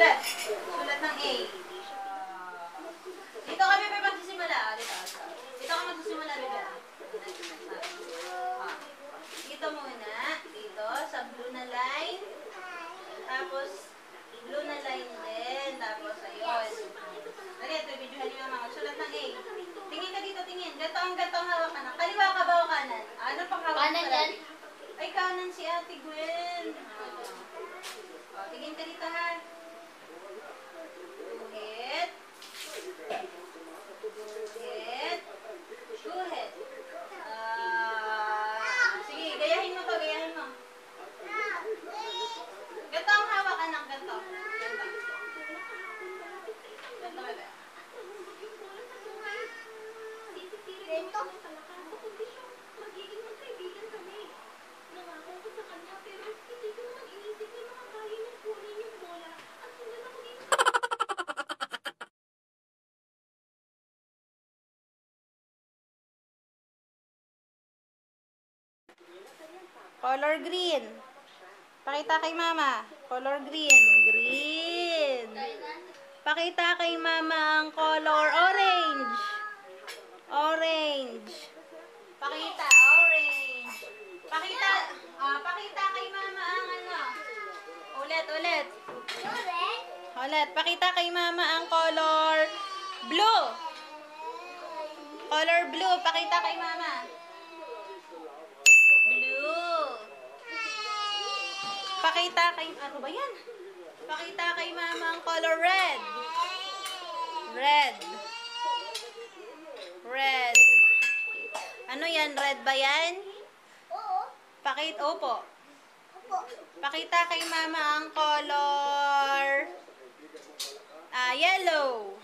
Sulat. Sulat ng A. Dito kami may magsisimula. Dito ka magsisimula, bebe. Dito muna. Dito, sa blue na line. Tapos, blue na line din. Tapos, ayun. Dali, ito, videohan niyo naman. Sulat ng A. Tingin ka dito, tingin. Ganto ang hawak ka na. Kaliwa ka ba o kanan? Ano pang hawak ka? Kanan yan. Ay, kanan si Ate Gwen. Tingin ka dito, ha? Guhit. Guhit. Guhit. Sige, gayahin mo to, gayahin mo. Ganto ang hawak, anak, ganto. Ganto. Ganto, bebe. Ganto. Color green. Pakita kay mama. Color green. Green. Pakita kay mama ang color orange. Orange. Pakita. Orange. Pakita kay mama ang ano. Ulit. Ulit. Pakita kay mama ang color blue. Color blue. Pakita kay mama. Pakita kay, ano ba yan? Pakita kay mama ang color red. Red. Red. Ano yan? Red ba yan? Opo. Pakita kay mama ang color yellow.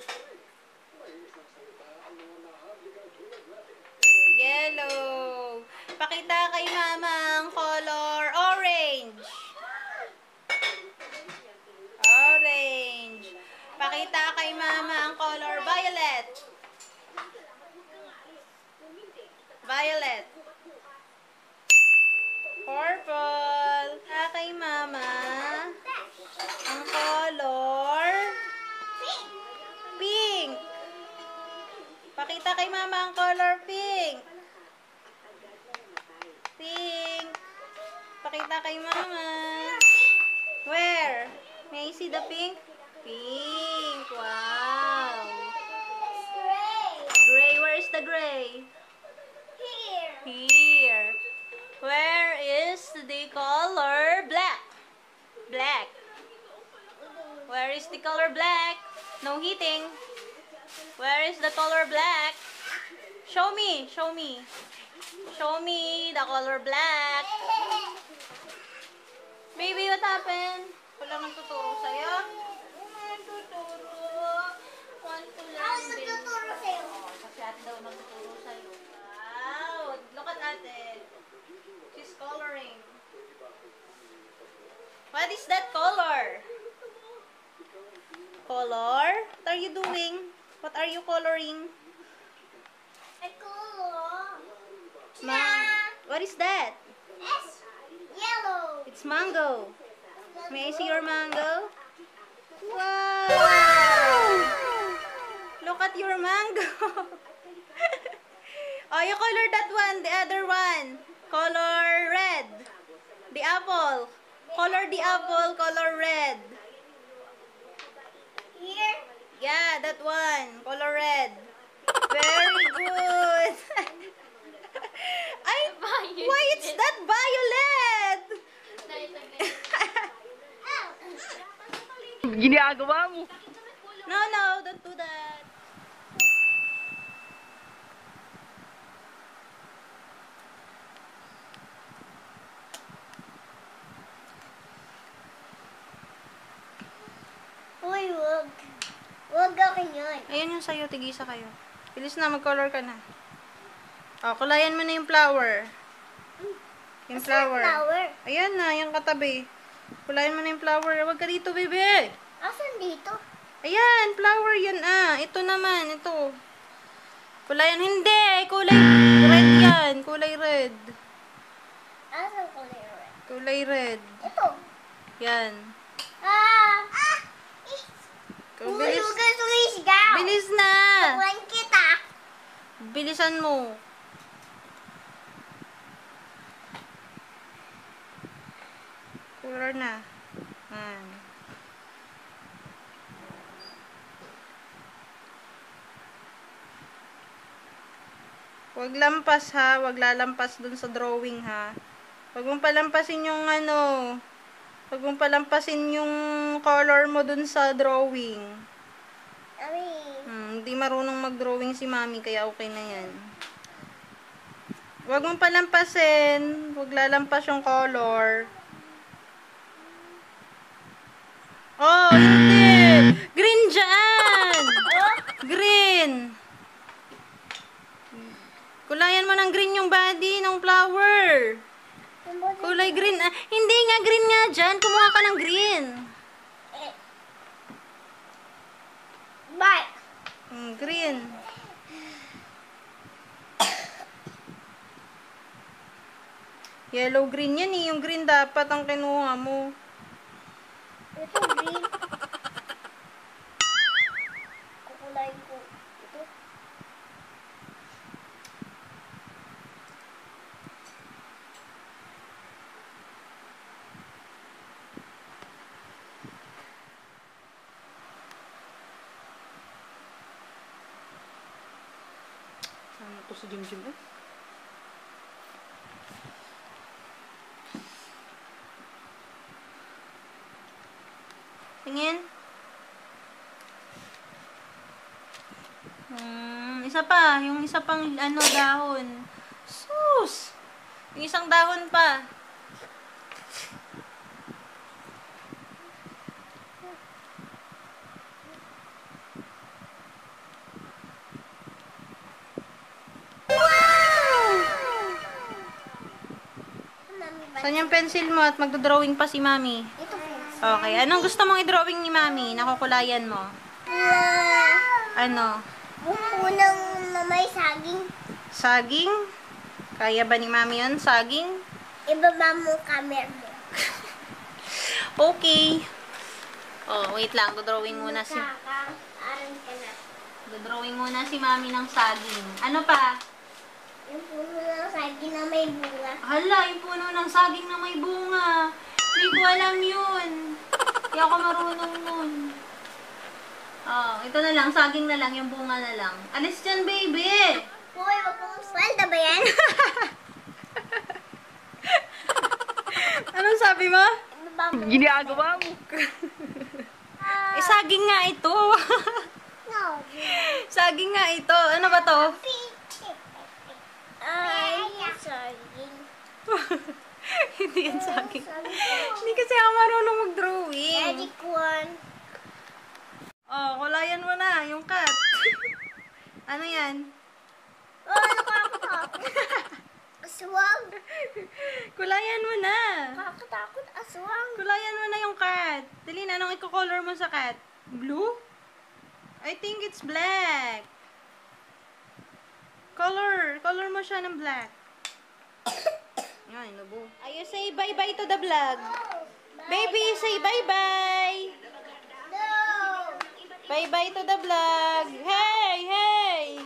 Yellow. Pakita kay mama ang color orange. Orange. Pakita kay mama ang color violet. Violet. Purple. Pakita kay mama ang color pink. Pakita kay mama ang color pink. Pink. Pakita kay mama. Where? May I see the pink? Pink. Wow. Gray. Where is the gray? Here. Where is the color black? Black. Where is the color black? No heating. Where is the color black? Show me. Show me. Show me the color black. Baby, what happened? Wala nang tuturo sa'yo? Tuturo. Want to learn din. Kasi ate daw magtuturo sa'yo. Wow! Look at ate. She's coloring. What is that color? Color? What are you doing? What are you coloring? I color. What is that? It's yellow. It's mango. May I see your mango? Wow! Look at your mango. Oh, you color that one, the other one. Color red. The apple. Color the apple, color red. Here? Yeah, that one. Color red. Very good. Ay, why it's that violet? Ginagawa mo. No, don't do that. Uy, wag. Wag akin yun. Ayan yung sa'yo, tigisa kayo. Bilis na, mag-color ka na. O, kulayan mo na yung flower. Yung flower. Ayan na, yung katabi. Kulayan mo na yung flower. Huwag ka dito, bebe. Asan dito? Ayan, flower yan Ito naman, ito. Kulayan, hindi. Kulay red yan. Kulay red. Asan kulay red? Kulay red. Ito. Yan. Bilisan mo. Color na. Yan. Huwag lampas ha. Huwag lalampas dun sa drawing ha. Huwag mong palampasin yung ano. Huwag mong palampasin yung color mo dun sa drawing. Hindi marunong mag-drawing si mami, kaya okay na yan. Huwag mong palampasin. Huwag lalampas yung color. Oh, hindi! Green dyan! Green! Kulayan mo ng green yung body ng flower. Kulay green. Ah, hindi nga, green nga dyan. Kumuha ka ng green. Bye. Green. Yellow green yan eh. Yung green dapat ang kinuha mo. Ito green. Kukulayin ko. Ito. Ano to si Jim eh? Tingin. Isa pa. Yung isa pang ano, dahon. Sus! Yung isang dahon pa. Saan yung pencil mo at magdodrawing pa si mami? Ito po. Okay. Anong gusto mong i-drawing ni mami? Nakukulayan mo. Ano? Unang may saging. Saging? Kaya ba ni mami yun? Saging? Ibaba mo camera mo. Okay. Oh, wait lang. Dodrawing muna si... Aral ka na. Dodrawing muna si mami ng saging. Ano pa? Yung puno ng saging na may bunga. Hala, yung puno ng saging na may bunga. Hindi ko alam yun. Hindi ako marunong nun. Oh, ito na lang. Saging na lang. Yung bunga na lang. Alis dyan, baby! Hoy, wag mong swelda ba yan? Anong sabi mo? Ibaba mo. Ginagawa mo. Eh, saging nga ito. No. Saging nga ito. Ano ba to? Saging. Hindi yan saging. Hindi kasi ako marunong mag-drawing. Magic one. Oh, kulayan mo na yung cat. Ano yan? Oh, nakakatakot. Aswang. Kulayan mo na. Nakakatakot, aswang. Kulayan mo na yung cat. Dali na, anong i-color mo sa cat? Blue? I think it's black. Color mo siya ng black. Ay, nubo. Ay, say bye-bye to the vlog. Baby, say bye-bye. No. Bye-bye to the vlog. Hey, hey.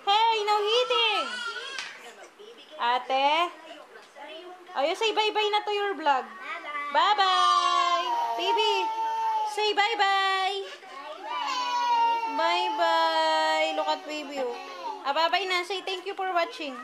Hey, no hitting. Ate. Oh, you say bye-bye na to your vlog. Bye-bye. Bye-bye. Baby, say bye-bye. Bye-bye. Bye-bye. Look at baby. Oh. Ah, bye-bye na. Say thank you for watching.